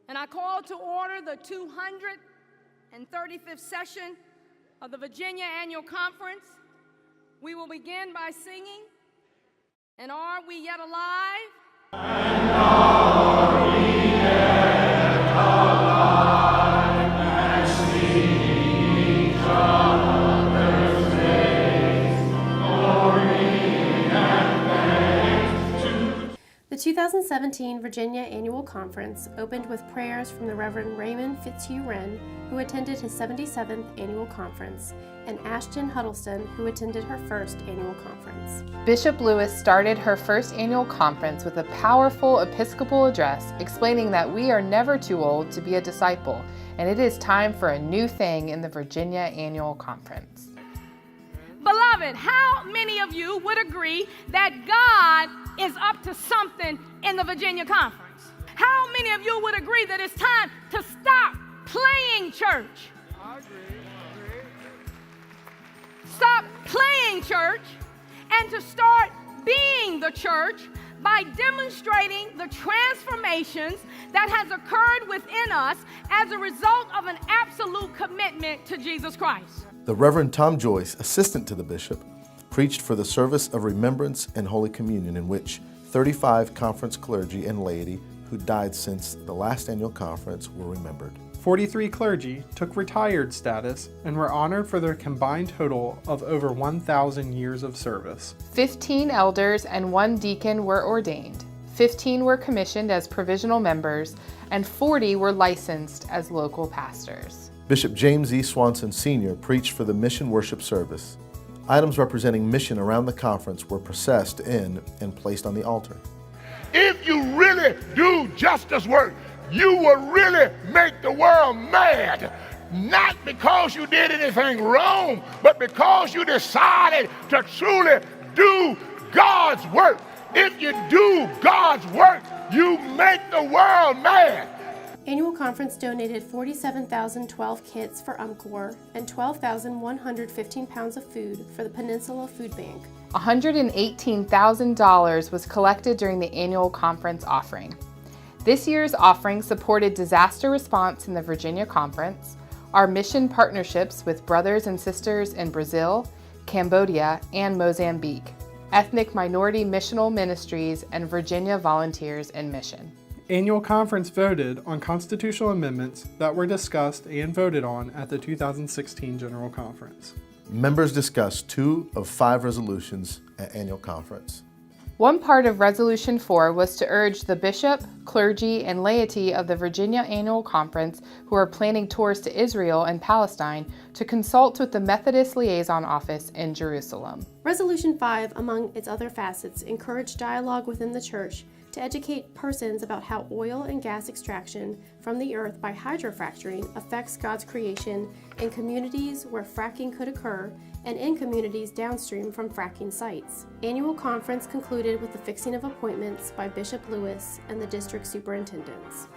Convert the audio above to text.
And I call to order the 235th session of the Virginia Annual Conference. We will begin by singing, "And Are We Yet Alive?" And are we yet alive, and singing each other's names, glory and thanks to... The 2017 Virginia Annual Conference opened with prayers from the Reverend Raymond Fitzhugh Wren, who attended his 77th annual conference, and Ashton Huddleston, who attended her first annual conference. Bishop Lewis started her first annual conference with a powerful Episcopal address explaining that we are never too old to be a disciple, and it is time for a new thing in the Virginia Annual Conference. Beloved, how many of you would agree that God is up to something in the Virginia Conference? How many of you would agree that it's time to stop playing church? I agree. Stop playing church and to start being the church by demonstrating the transformations that has occurred within us as a result of an absolute commitment to Jesus Christ. The Reverend Tom Joyce, assistant to the bishop, preached for the service of remembrance and Holy Communion, in which 35 conference clergy and laity who died since the last annual conference were remembered. 43 clergy took retired status and were honored for their combined total of over 1,000 years of service. 15 elders and 1 deacon were ordained. 15 were commissioned as provisional members, and 40 were licensed as local pastors. Bishop James E. Swanson Sr. preached for the mission worship service. Items representing mission around the conference were processed in and placed on the altar. If you really do justice work, you will really make the world mad. Not because you did anything wrong, but because you decided to truly do God's work. If you do God's work, you make the world mad. Annual Conference donated 47,012 kits for UMCOR and 12,115 pounds of food for the Peninsula Food Bank. $118,000 was collected during the annual conference offering. This year's offering supported disaster response in the Virginia Conference, our mission partnerships with brothers and sisters in Brazil, Cambodia, and Mozambique, ethnic minority missional ministries, and Virginia Volunteers in Mission. Annual Conference voted on constitutional amendments that were discussed and voted on at the 2016 General Conference. Members discussed 2 of 5 resolutions at annual conference. One part of Resolution 4 was to urge the bishop, clergy, and laity of the Virginia Annual Conference who are planning tours to Israel and Palestine to consult with the Methodist Liaison Office in Jerusalem. Resolution 5, among its other facets, encouraged dialogue within the church to educate persons about how oil and gas extraction from the earth by hydrofracturing affects God's creation in communities where fracking could occur and in communities downstream from fracking sites. Annual Conference concluded with the fixing of appointments by Bishop Lewis and the district superintendents.